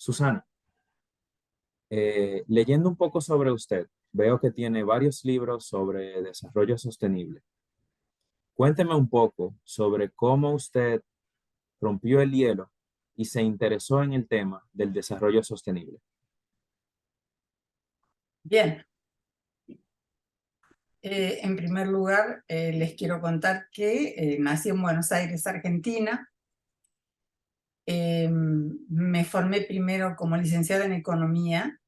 Susana, leyendo un poco sobre usted, veo que tiene varios libros sobre desarrollo sostenible. Cuénteme un poco sobre cómo usted rompió el hielo y se interesó en el tema del desarrollo sostenible. Bien, en primer lugar les quiero contar que nací en Buenos Aires, Argentina. Me formé primero como licenciada en Economía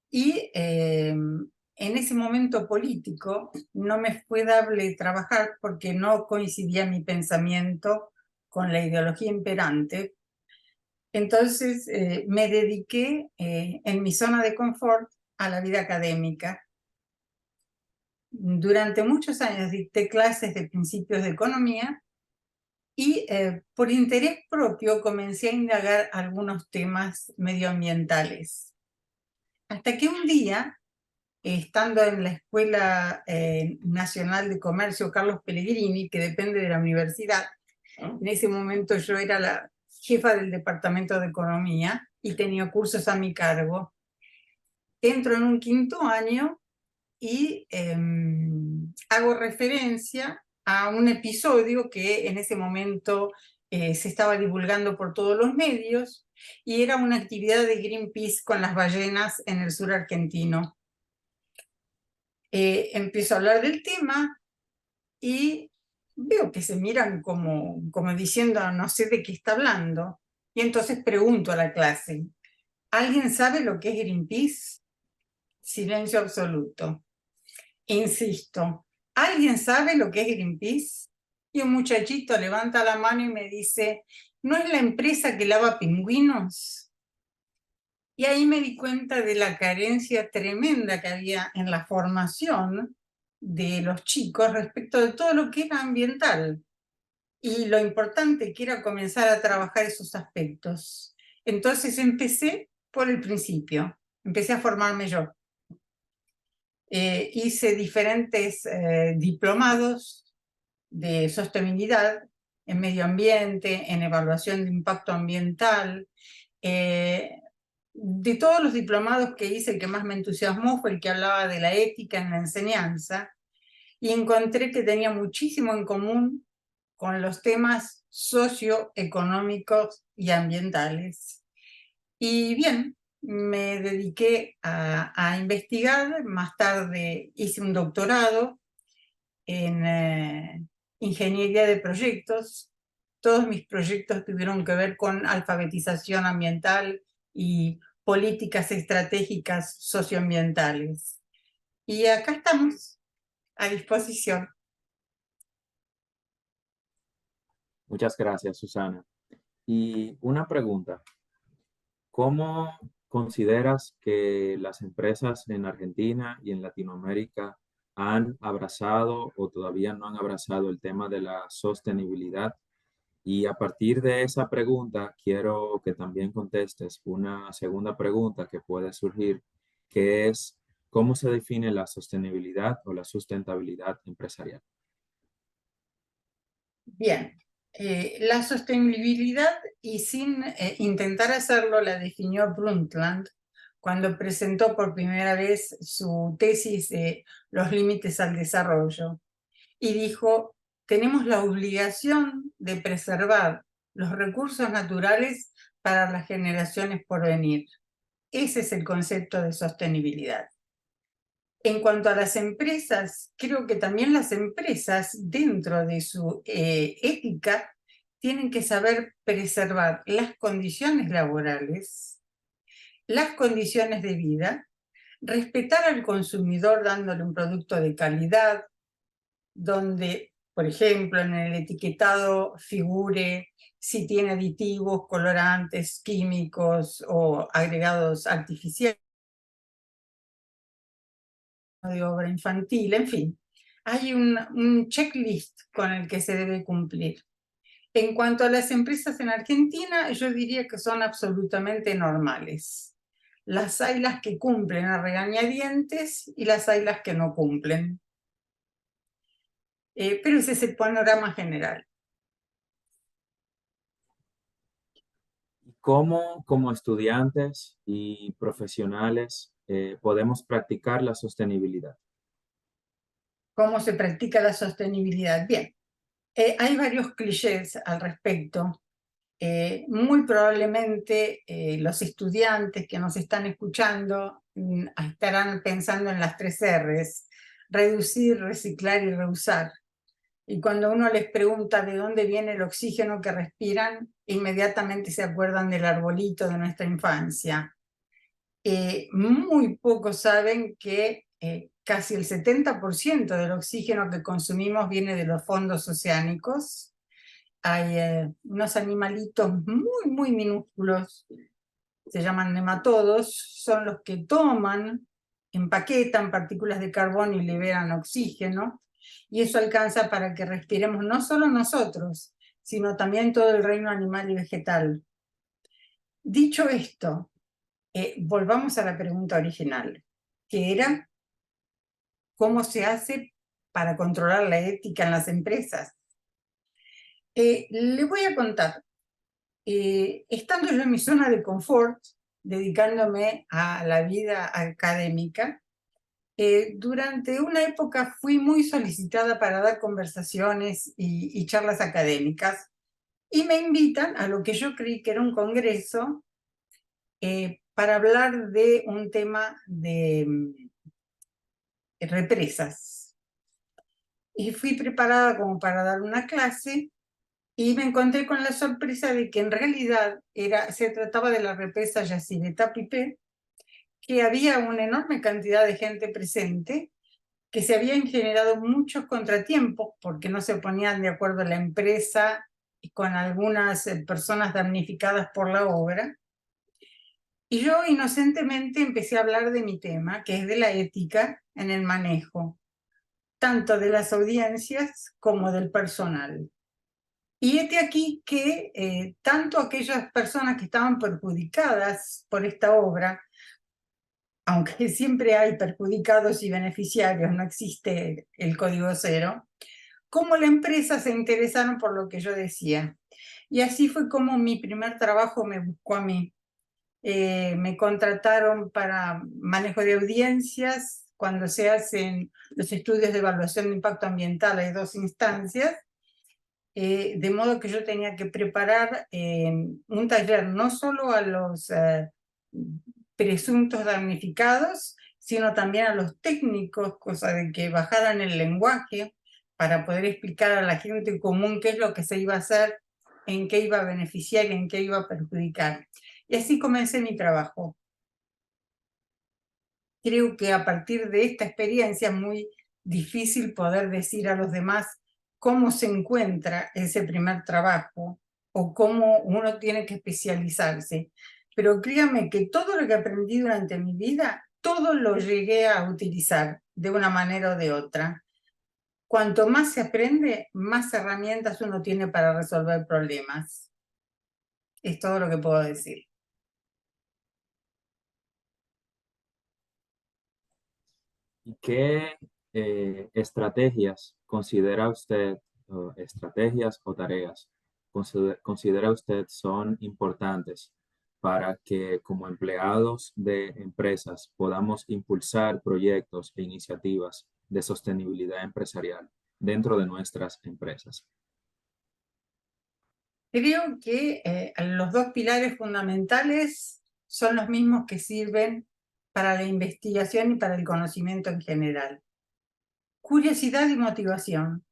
y en ese momento político no me fue dable trabajar porque no coincidía mi pensamiento con la ideología imperante. Entonces me dediqué en mi zona de confort a la vida académica. Durante muchos años dicté clases de principios de economía y por interés propio comencé a indagar algunos temas medioambientales. Hasta que un día, estando en la Escuela Nacional de Comercio Carlos Pellegrini, que depende de la universidad, en ese momento yo era la jefa del departamento de economía y tenía cursos a mi cargo. Entro en un quinto año y hago referencia a un episodio que en ese momento se estaba divulgando por todos los medios y era una actividad de Greenpeace con las ballenas en el sur argentino. Empiezo a hablar del tema y veo que se miran como diciendo no sé de qué está hablando, y entonces pregunto a la clase: ¿alguien sabe lo que es Greenpeace? Silencio absoluto. Insisto, ¿alguien sabe lo que es Greenpeace? Y un muchachito levanta la mano y me dice: ¿no es la empresa que lava pingüinos? Y ahí me di cuenta de la carencia tremenda que había en la formación de los chicos respecto de todo lo que era ambiental y lo importante que era comenzar a trabajar esos aspectos. Entonces empecé por el principio, empecé a formarme yo. Hice diferentes diplomados de sostenibilidad en medio ambiente, en evaluación de impacto ambiental. De todos los diplomados que hice, el que más me entusiasmó fue el que hablaba de la ética en la enseñanza, y encontré que tenía muchísimo en común con los temas socioeconómicos y ambientales. Y bien, me dediqué a investigar. Más tarde hice un doctorado en ingeniería de proyectos. Todos mis proyectos tuvieron que ver con alfabetización ambiental y políticas estratégicas socioambientales. Y acá estamos, a disposición. Muchas gracias, Susana. Y una pregunta, ¿cómo consideras que las empresas en Argentina y en Latinoamérica han abrazado o todavía no han abrazado el tema de la sostenibilidad? Y a partir de esa pregunta, quiero que también contestes una segunda pregunta que puede surgir, que es, ¿cómo se define la sostenibilidad o la sustentabilidad empresarial? Bien, la sostenibilidad, y sin intentar hacerlo, la definió Brundtland cuando presentó por primera vez su tesis de los límites al desarrollo. Y dijo: tenemos la obligación de preservar los recursos naturales para las generaciones por venir. Ese es el concepto de sostenibilidad. En cuanto a las empresas, creo que también las empresas, dentro de su ética, tienen que saber preservar las condiciones laborales, las condiciones de vida, respetar al consumidor dándole un producto de calidad, donde, por ejemplo, en el etiquetado figure si tiene aditivos, colorantes, químicos o agregados artificiales, de obra infantil, en fin. Hay un checklist con el que se debe cumplir. En cuanto a las empresas en Argentina, yo diría que son absolutamente normales. Las hay las que cumplen a regañadientes y las hay las que no cumplen. Pero ese es el panorama general. ¿Cómo como estudiantes y profesionales podemos practicar la sostenibilidad? ¿Cómo se practica la sostenibilidad? Bien, hay varios clichés al respecto. Muy probablemente los estudiantes que nos están escuchando estarán pensando en las 3 Rs: reducir, reciclar y reusar. Y cuando uno les pregunta de dónde viene el oxígeno que respiran, inmediatamente se acuerdan del arbolito de nuestra infancia. Muy pocos saben que casi el 70% del oxígeno que consumimos viene de los fondos oceánicos. Hay unos animalitos muy minúsculos, se llaman nematodos, son los que toman, empaquetan partículas de carbono y liberan oxígeno, y eso alcanza para que respiremos no solo nosotros, sino también todo el reino animal y vegetal. Dicho esto, volvamos a la pregunta original, que era: ¿cómo se hace para controlar la ética en las empresas? Le voy a contar. Estando yo en mi zona de confort, dedicándome a la vida académica, durante una época fui muy solicitada para dar conversaciones y charlas académicas, y me invitan a lo que yo creí que era un congreso para hablar de un tema de represas. Y fui preparada como para dar una clase, y me encontré con la sorpresa de que en realidad se trataba de la represa Yacine-Tapipé, que había una enorme cantidad de gente presente, que se habían generado muchos contratiempos porque no se ponían de acuerdo la empresa con algunas personas damnificadas por la obra. Y yo inocentemente empecé a hablar de mi tema, que es de la ética en el manejo, tanto de las audiencias como del personal. Y este aquí que tanto aquellas personas que estaban perjudicadas por esta obra, aunque siempre hay perjudicados y beneficiarios, no existe el código cero, como la empresa se interesaron por lo que yo decía. Y así fue como mi primer trabajo me buscó a mí. Me contrataron para manejo de audiencias. Cuando se hacen los estudios de evaluación de impacto ambiental hay 2 instancias, de modo que yo tenía que preparar un taller no solo a los presuntos damnificados, sino también a los técnicos, cosa de que bajaran el lenguaje para poder explicar a la gente común qué es lo que se iba a hacer, en qué iba a beneficiar y en qué iba a perjudicar. Y así comencé mi trabajo. Creo que a partir de esta experiencia es muy difícil poder decir a los demás cómo se encuentra ese primer trabajo o cómo uno tiene que especializarse. Pero créanme que todo lo que aprendí durante mi vida, todo lo llegué a utilizar de una manera o de otra. Cuanto más se aprende, más herramientas uno tiene para resolver problemas. Es todo lo que puedo decir. ¿Y qué estrategias considera usted, estrategias o tareas, considera usted son importantes para que como empleados de empresas podamos impulsar proyectos e iniciativas de sostenibilidad empresarial dentro de nuestras empresas? Creo que los 2 pilares fundamentales son los mismos que sirven para la investigación y para el conocimiento en general: curiosidad y motivación.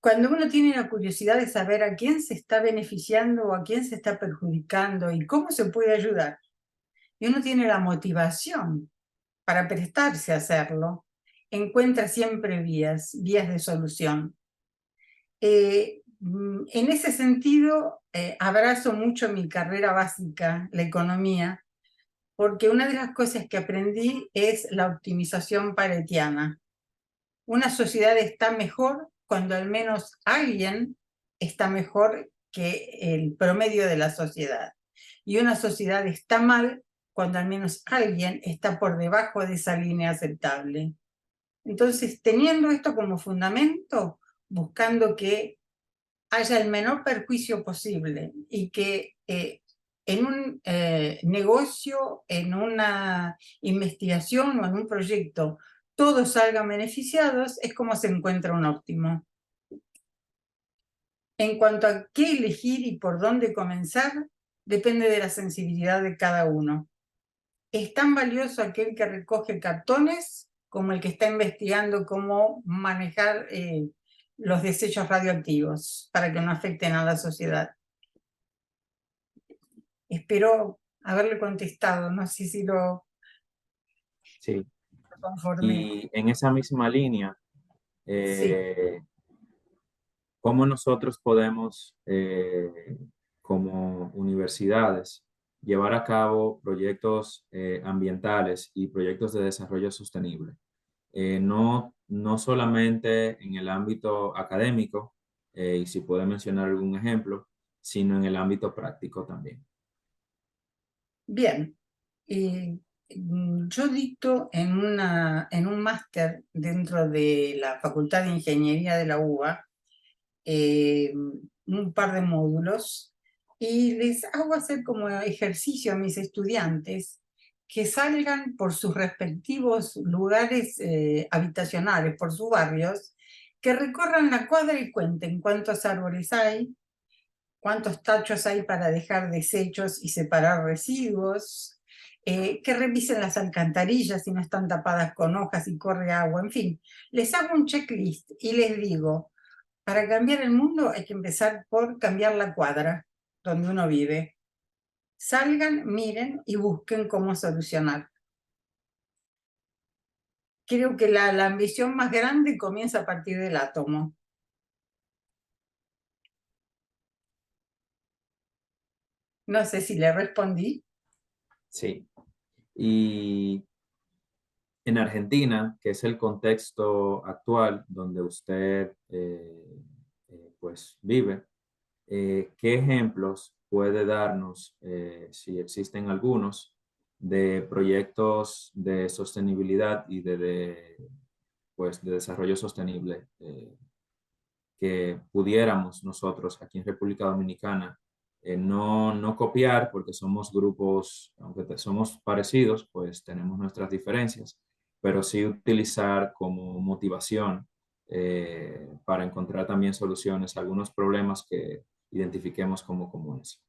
Cuando uno tiene la curiosidad de saber a quién se está beneficiando o a quién se está perjudicando y cómo se puede ayudar, y uno tiene la motivación para prestarse a hacerlo, encuentra siempre vías de solución. En ese sentido, abrazo mucho mi carrera básica, la economía, porque una de las cosas que aprendí es la optimización paretiana. Una sociedad está mejor cuando al menos alguien está mejor que el promedio de la sociedad. Y una sociedad está mal cuando al menos alguien está por debajo de esa línea aceptable. Entonces, teniendo esto como fundamento, buscando que haya el menor perjuicio posible y que en un negocio, en una investigación o en un proyecto todos salgan beneficiados, es como se encuentra un óptimo. En cuanto a qué elegir y por dónde comenzar, depende de la sensibilidad de cada uno. Es tan valioso aquel que recoge cartones como el que está investigando cómo manejar los desechos radioactivos para que no afecten a la sociedad. Espero haberle contestado, no sé si lo Sí. conformé. Y en esa misma línea, Sí. ¿cómo nosotros podemos, como universidades, llevar a cabo proyectos ambientales y proyectos de desarrollo sostenible? No solamente en el ámbito académico, y si puede mencionar algún ejemplo, sino en el ámbito práctico también. Bien. Yo dicto en un máster dentro de la Facultad de Ingeniería de la UBA, un par de módulos, y les hago hacer como ejercicio a mis estudiantes que salgan por sus respectivos lugares habitacionales, por sus barrios, que recorran la cuadra y cuenten cuántos árboles hay, cuántos tachos hay para dejar desechos y separar residuos, que revisen las alcantarillas si no están tapadas con hojas y corre agua, en fin, les hago un checklist y les digo, para cambiar el mundo hay que empezar por cambiar la cuadra donde uno vive. Salgan, miren y busquen cómo solucionar. Creo que la ambición más grande comienza a partir del átomo. No sé si le respondí. Sí. Y en Argentina, que es el contexto actual donde usted pues vive, ¿qué ejemplos puede darnos, si existen algunos, de proyectos de sostenibilidad y pues, de desarrollo sostenible que pudiéramos nosotros aquí en República Dominicana no copiar, porque somos grupos, aunque somos parecidos, pues tenemos nuestras diferencias, pero sí utilizar como motivación para encontrar también soluciones a algunos problemas que identifiquemos como comunes?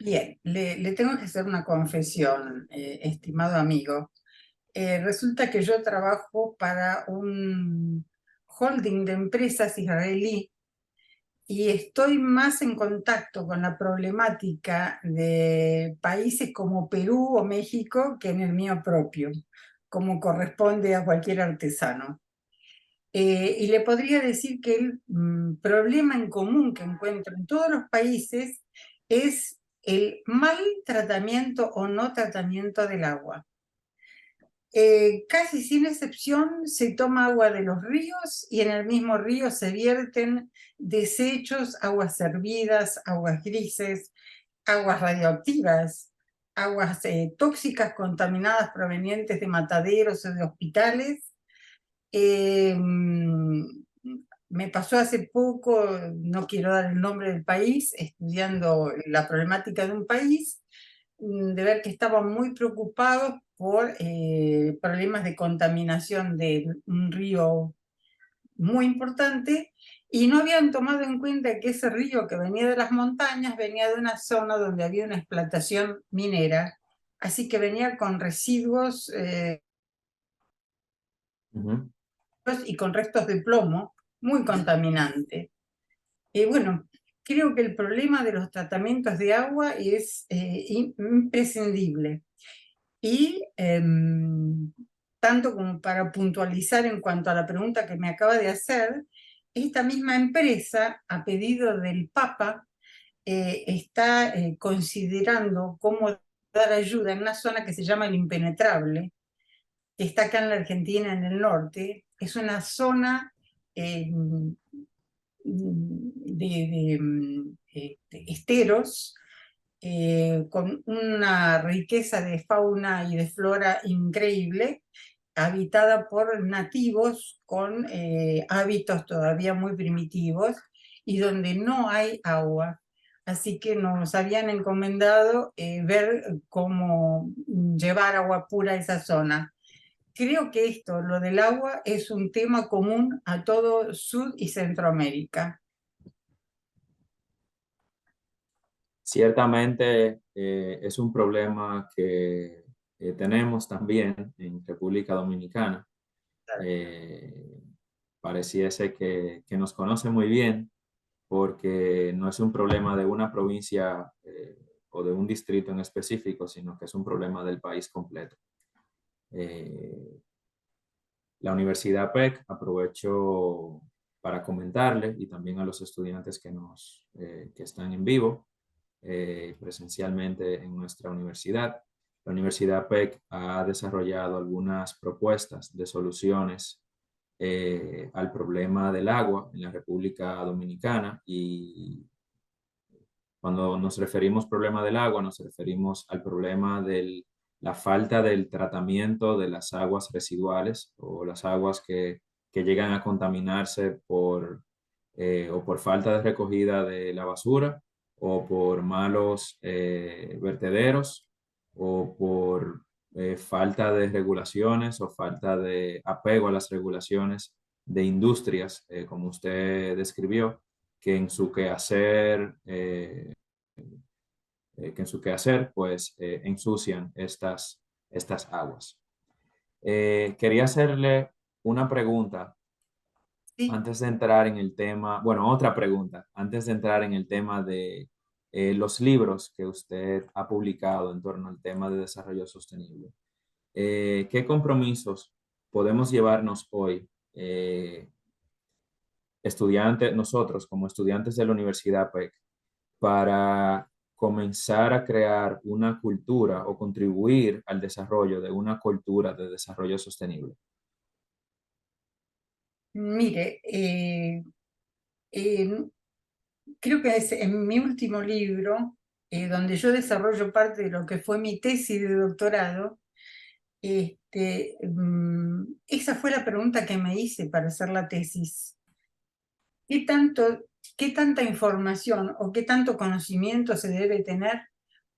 Bien, le tengo que hacer una confesión, estimado amigo. Resulta que yo trabajo para un holding de empresas israelí y estoy más en contacto con la problemática de países como Perú o México que en el mío propio, como corresponde a cualquier artesano. Y le podría decir que el problema en común que encuentro en todos los países es el mal tratamiento o no tratamiento del agua. Casi sin excepción se toma agua de los ríos y en el mismo río se vierten desechos, aguas hervidas, aguas grises, aguas radioactivas, aguas tóxicas contaminadas provenientes de mataderos o de hospitales. Me pasó hace poco, no quiero dar el nombre del país, estudiando la problemática de un país, de ver que estaban muy preocupados por problemas de contaminación de un río muy importante y no habían tomado en cuenta que ese río que venía de las montañas venía de una zona donde había una explotación minera, así que venía con residuos Ujú. y con restos de plomo muy contaminante. Bueno, creo que el problema de los tratamientos de agua es imprescindible. Y tanto como para puntualizar en cuanto a la pregunta que me acaba de hacer, esta misma empresa, a pedido del Papa, está considerando cómo dar ayuda en una zona que se llama el Impenetrable, que está acá en la Argentina, en el norte. Es una zona de esteros, con una riqueza de fauna y de flora increíble, habitada por nativos con hábitos todavía muy primitivos y donde no hay agua. Así que nos habían encomendado ver cómo llevar agua pura a esa zona. Creo que esto, lo del agua, es un tema común a todo Sud y Centroamérica. Ciertamente es un problema que tenemos también en República Dominicana. Eh, Pareciese que nos conoce muy bien porque no es un problema de una provincia o de un distrito en específico, sino que es un problema del país completo. Eh, la Universidad PEC aprovecho para comentarle y también a los estudiantes que están en vivo presencialmente en nuestra universidad. La Universidad PEC ha desarrollado algunas propuestas de soluciones al problema del agua en la República Dominicana y cuando nos referimos al problema del agua, nos referimos al problema de la falta del tratamiento de las aguas residuales o las aguas que llegan a contaminarse o por falta de recogida de la basura o por malos vertederos o por falta de regulaciones o falta de apego a las regulaciones de industrias, como usted describió que en su quehacer, pues ensucian estas aguas. Quería hacerle una pregunta Sí. antes de entrar en el tema, bueno, otra pregunta, antes de entrar en el tema de los libros que usted ha publicado en torno al tema de desarrollo sostenible. ¿Qué compromisos podemos llevarnos hoy nosotros como estudiantes de la Universidad PEC, para comenzar a crear una cultura o contribuir al desarrollo de una cultura de desarrollo sostenible? Mire, creo que es en mi último libro, donde yo desarrollo parte de lo que fue mi tesis de doctorado. Esa fue la pregunta que me hice para hacer la tesis. ¿Qué tanto, qué tanta información o qué tanto conocimiento se debe tener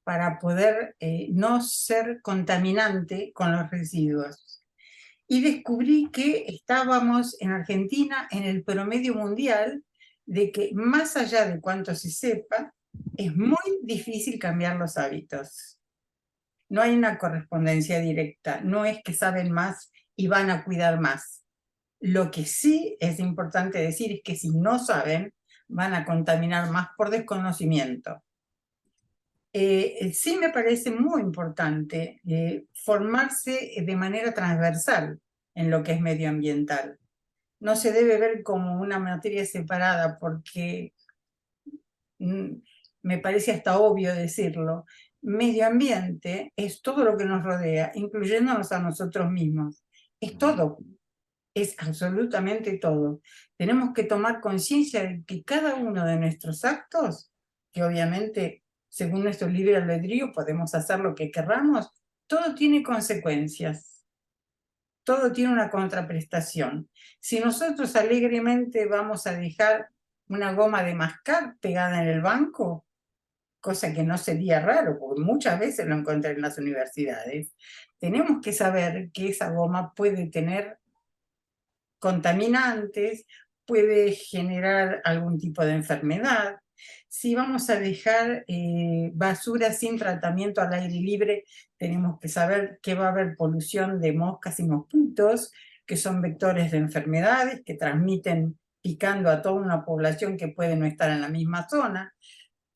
para poder no ser contaminante con los residuos? Y descubrí que estábamos en Argentina en el promedio mundial de que más allá de cuánto se sepa, es muy difícil cambiar los hábitos. No hay una correspondencia directa, no es que saben más y van a cuidar más. Lo que sí es importante decir es que si no saben, van a contaminar más por desconocimiento. Sí me parece muy importante formarse de manera transversal en lo que es medioambiental. No se debe ver como una materia separada porque me parece hasta obvio decirlo. Medio ambiente es todo lo que nos rodea, incluyéndonos a nosotros mismos. Es todo, es absolutamente todo. Tenemos que tomar conciencia de que cada uno de nuestros actos, que obviamente según nuestro libre albedrío podemos hacer lo que querramos, todo tiene consecuencias, todo tiene una contraprestación. Si nosotros alegremente vamos a dejar una goma de mascar pegada en el banco, cosa que no sería raro, porque muchas veces lo encontré en las universidades, tenemos que saber que esa goma puede tener contaminantes, puede generar algún tipo de enfermedad. Si vamos a dejar basura sin tratamiento al aire libre, tenemos que saber que va a haber polución de moscas y mosquitos, que son vectores de enfermedades que transmiten picando a toda una población que puede no estar en la misma zona.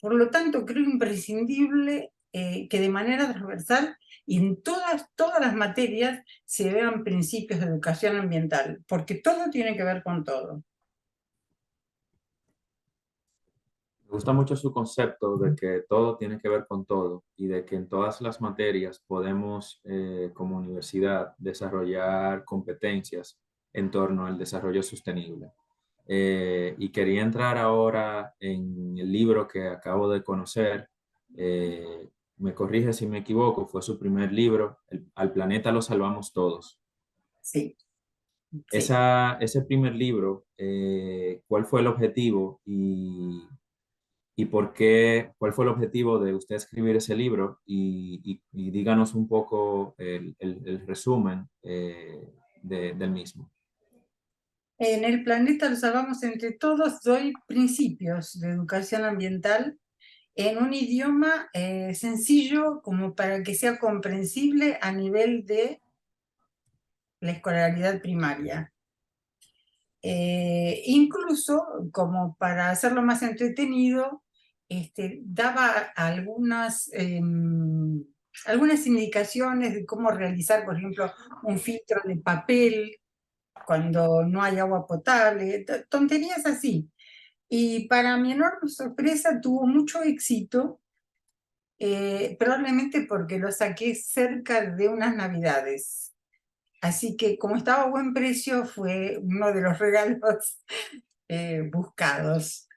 Por lo tanto, creo imprescindible que de manera transversal y en todas las materias se vean principios de educación ambiental, porque todo tiene que ver con todo. Me gusta mucho su concepto de que todo tiene que ver con todo y de que en todas las materias podemos, como universidad, desarrollar competencias en torno al desarrollo sostenible. Y quería entrar ahora en el libro que acabo de conocer. Me corrige si me equivoco, fue su primer libro, Al planeta lo salvamos todos. Sí, sí. Ese primer libro, ¿cuál fue el objetivo y por qué, cuál fue el objetivo de usted escribir ese libro? Y díganos un poco el resumen del mismo. En el planeta lo salvamos entre todos, doy principios de educación ambiental en un idioma sencillo como para que sea comprensible a nivel de la escolaridad primaria. Incluso como para hacerlo más entretenido, daba algunas indicaciones de cómo realizar, por ejemplo, un filtro de papel cuando no hay agua potable, tonterías así. Y para mi enorme sorpresa tuvo mucho éxito, probablemente porque lo saqué cerca de unas navidades. Así que como estaba a buen precio, fue uno de los regalos buscados.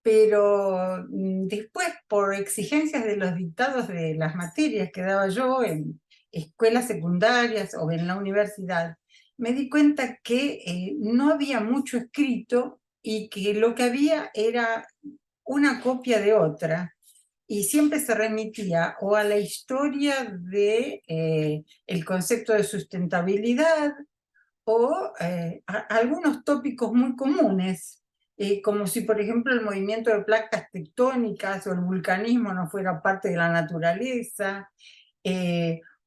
Pero después, por exigencias de los dictados de las materias que daba yo en escuelas secundarias o en la universidad, me di cuenta que no había mucho escrito y que lo que había era una copia de otra. Y siempre se remitía o a la historia de el concepto de sustentabilidad o algunos tópicos muy comunes, como si, por ejemplo, el movimiento de placas tectónicas o el vulcanismo no fuera parte de la naturaleza,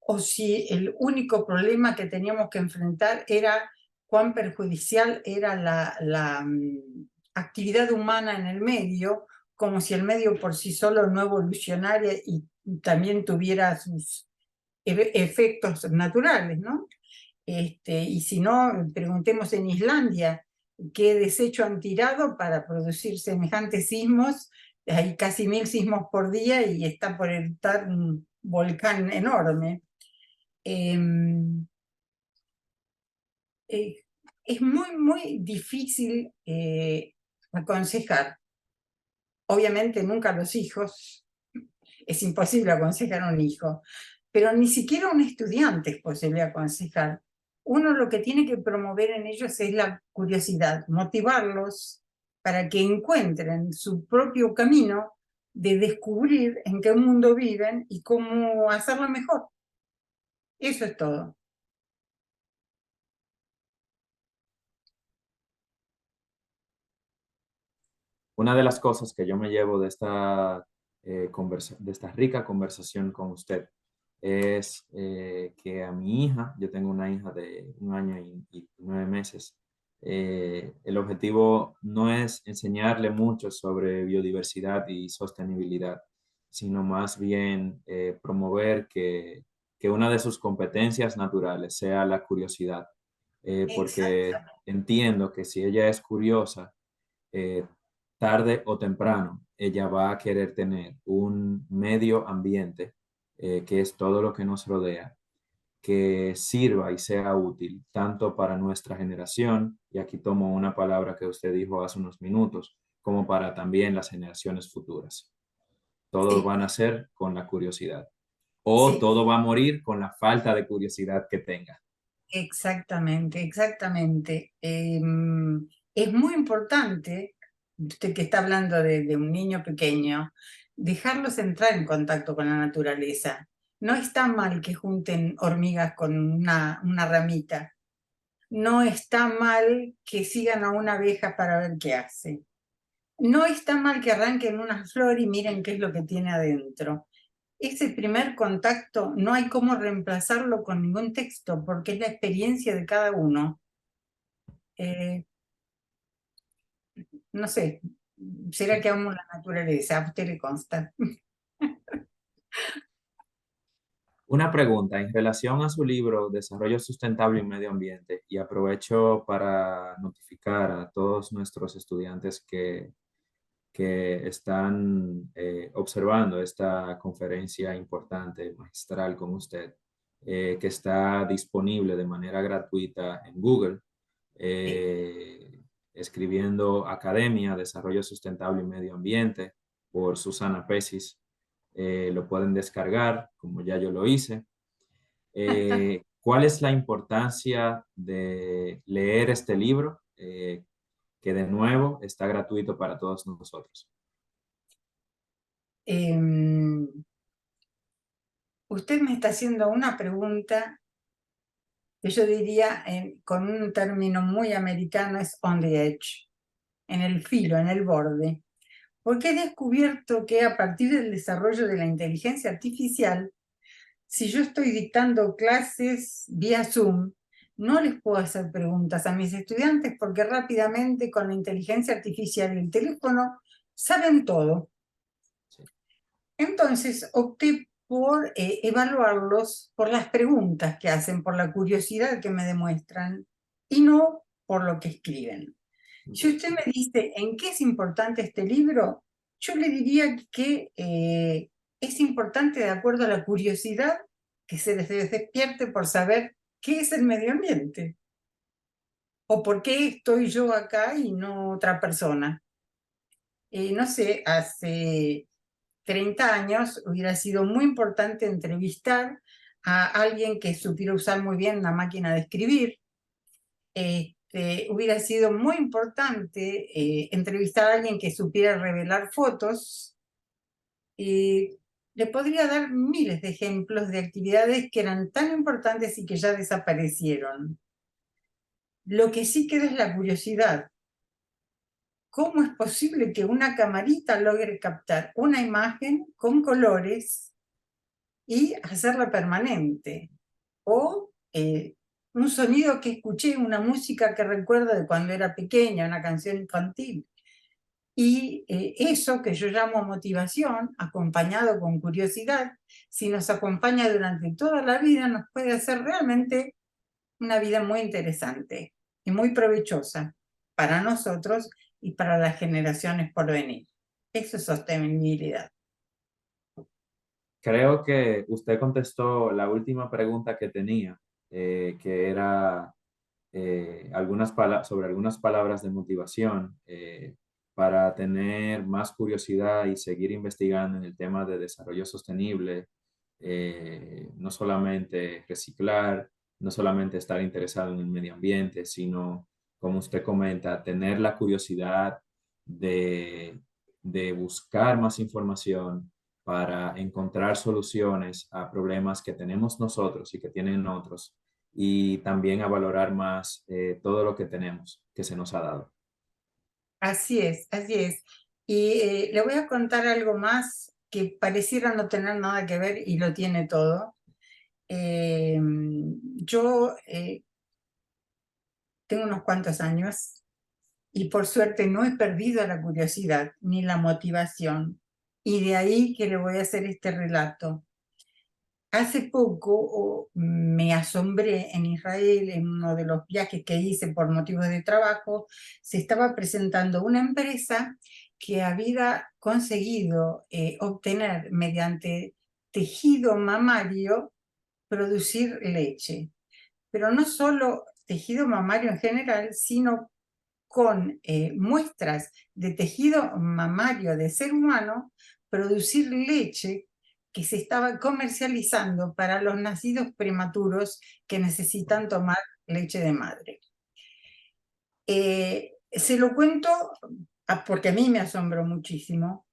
o si el único problema que teníamos que enfrentar era cuán perjudicial era la actividad humana en el medio, como si el medio por sí solo no evolucionara y también tuviera sus efectos naturales, ¿no? Y si no, preguntemos en Islandia qué desecho han tirado para producir semejantes sismos. Hay casi 1000 sismos por día y está por eruptar un volcán enorme. Eh, eh, es muy, muy difícil aconsejar. Obviamente nunca a los hijos, es imposible aconsejar a un hijo, pero ni siquiera a un estudiante es posible aconsejar. Uno lo que tiene que promover en ellos es la curiosidad, motivarlos para que encuentren su propio camino de descubrir en qué mundo viven y cómo hacerlo mejor. Eso es todo. Una de las cosas que yo me llevo de de esta rica conversación con usted es que a mi hija, yo tengo una hija de 1 año y 9 meses, el objetivo no es enseñarle mucho sobre biodiversidad y sostenibilidad, sino más bien promover que una de sus competencias naturales sea la curiosidad, porque Exacto. entiendo que si ella es curiosa, eh, tarde o temprano, ella va a querer tener un medio ambiente, que es todo lo que nos rodea, que sirva y sea útil tanto para nuestra generación, y aquí tomo una palabra que usted dijo hace unos minutos, como para también las generaciones futuras. Todos Sí, van a ser con la curiosidad, o sí, todo va a morir con la falta de curiosidad que tenga. exactamente, exactamente. Es muy importante, usted que está hablando de un niño pequeño, dejarlos entrar en contacto con la naturaleza. No está mal que junten hormigas con una ramita. No está mal que sigan a una abeja para ver qué hace. No está mal que arranquen una flor y miren qué es lo que tiene adentro. Ese primer contacto no hay cómo reemplazarlo con ningún texto, porque es la experiencia de cada uno. Eh, no sé, ¿será que amo la naturaleza? A usted le consta. Una pregunta en relación a su libro Desarrollo Sustentable y Medio Ambiente, y aprovecho para notificar a todos nuestros estudiantes que están observando esta conferencia importante, magistral con usted, que está disponible de manera gratuita en Google, Sí. escribiendo Academia, Desarrollo Sustentable y Medio Ambiente por Susana Pesis. Lo pueden descargar, como ya yo lo hice. ¿cuál es la importancia de leer este libro? Que de nuevo está gratuito para todos nosotros. Em, Usted me está haciendo una pregunta que yo diría con un término muy americano es on the edge, en el filo, en el borde. Porque he descubierto que a partir del desarrollo de la inteligencia artificial, si yo estoy dictando clases vía Zoom, no les puedo hacer preguntas a mis estudiantes porque rápidamente con la inteligencia artificial y el teléfono saben todo. Sí. Entonces opté por evaluarlos por las preguntas que hacen, por la curiosidad que me demuestran y no por lo que escriben. Si usted me dice en qué es importante este libro, yo le diría que es importante de acuerdo a la curiosidad que se les despierte por saber qué es el medio ambiente o por qué estoy yo acá y no otra persona. No sé, hace 30 años hubiera sido muy importante entrevistar a alguien que supiera usar muy bien la máquina de escribir. Hubiera sido muy importante entrevistar a alguien que supiera revelar fotos. Le podría dar miles de ejemplos de actividades que eran tan importantes y que ya desaparecieron. Lo que sí queda es la curiosidad. ¿Cómo es posible que una camarita logre captar una imagen con colores y hacerla permanente? O un sonido que escuché, una música que recuerdo de cuando era pequeña, una canción infantil. Y eso que yo llamo motivación, acompañado con curiosidad, si nos acompaña durante toda la vida, nos puede hacer realmente una vida muy interesante y muy provechosa para nosotros y para las generaciones por venir. Eso es sostenibilidad. Creo que usted contestó la última pregunta que tenía, que era sobre algunas palabras de motivación para tener más curiosidad y seguir investigando en el tema de desarrollo sostenible, no solamente reciclar, no solamente estar interesado en el medio ambiente, sino, como usted comenta, tener la curiosidad de, de buscar más información para encontrar soluciones a problemas que tenemos nosotros y que tienen otros, y también a valorar más todo lo que tenemos, que se nos ha dado. Así es, así es. Y le voy a contar algo más que pareciera no tener nada que ver y lo tiene todo. Yo tengo unos cuantos años y por suerte no he perdido la curiosidad ni la motivación. Y de ahí que le voy a hacer este relato. Hace poco me asombré en Israel, en uno de los viajes que hice por motivos de trabajo, se estaba presentando una empresa que había conseguido obtener mediante tejido mamario producir leche. Pero no solo tejido mamario en general, sino con muestras de tejido mamario de ser humano, producir leche que se estaba comercializando para los nacidos prematuros que necesitan tomar leche de madre. Se lo cuento porque a mí me asombró muchísimo.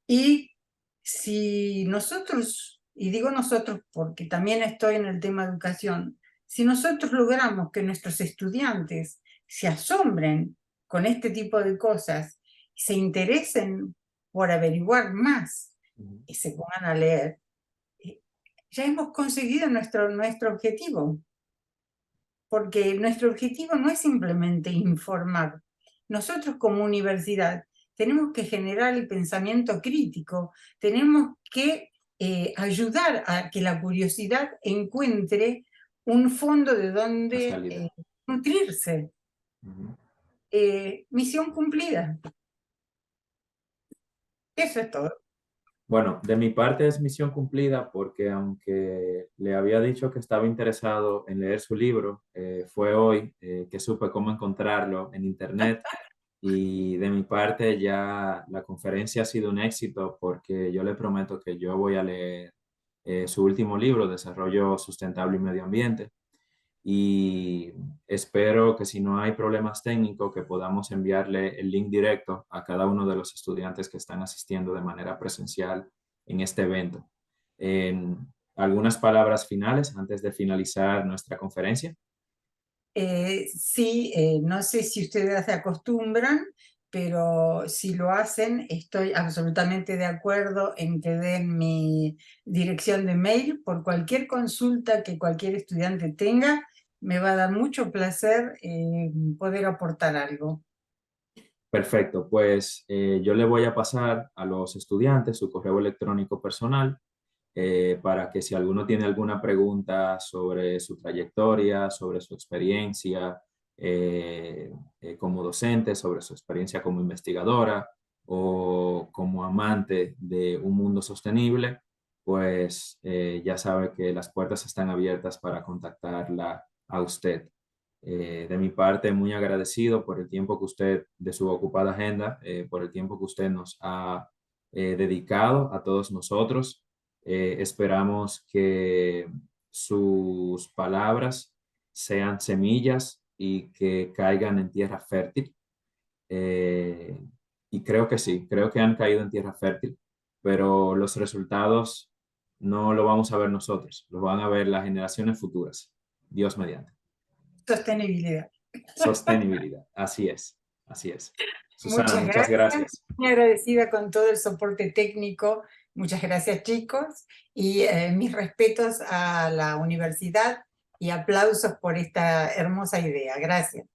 Y si nosotros, y digo nosotros porque también estoy en el tema de educación, si nosotros logramos que nuestros estudiantes se asombren con este tipo de cosas, se interesen por averiguar más y se pongan a leer, ya hemos conseguido nuestro objetivo, porque nuestro objetivo no es simplemente informar. Nosotros como universidad tenemos que generar el pensamiento crítico, tenemos que ayudar a que la curiosidad encuentre un fondo de La donde salida. nutrirse. Ujú. Misión cumplida. Eso es todo. Bueno, de mi parte es misión cumplida porque aunque le había dicho que estaba interesado en leer su libro, fue hoy que supe cómo encontrarlo en internet, y de mi parte ya la conferencia ha sido un éxito porque yo le prometo que yo voy a leer su último libro, Desarrollo Sustentable y Medio Ambiente. y espero que si no hay problemas técnicos que podamos enviarle el link directo a cada uno de los estudiantes que están asistiendo de manera presencial en este evento. ¿Algunas palabras finales antes de finalizar nuestra conferencia? Sí, no sé si ustedes se acostumbran, pero si lo hacen, estoy absolutamente de acuerdo en que den mi dirección de mail por cualquier consulta que cualquier estudiante tenga. Me va a dar mucho placer poder aportar algo. Perfecto, pues yo le voy a pasar a los estudiantes su correo electrónico personal para que si alguno tiene alguna pregunta sobre su trayectoria, sobre su experiencia como docente, sobre su experiencia como investigadora o como amante de un mundo sostenible, pues ya sabe que las puertas están abiertas para contactarla a usted. De mi parte, muy agradecido por el tiempo que usted, de su ocupada agenda, por el tiempo que usted nos ha dedicado a todos nosotros. Esperamos que sus palabras sean semillas y que caigan en tierra fértil. Eh, y creo que sí, creo que han caído en tierra fértil, pero los resultados no lo vamos a ver nosotros, los van a ver las generaciones futuras. Dios mediante. Sostenibilidad. Sostenibilidad, así es, así es. Susana, Muchas muchas gracias. gracias. Muy agradecida con todo el soporte técnico. Muchas gracias, chicos. Y mis respetos a la universidad y aplausos por esta hermosa idea. Gracias.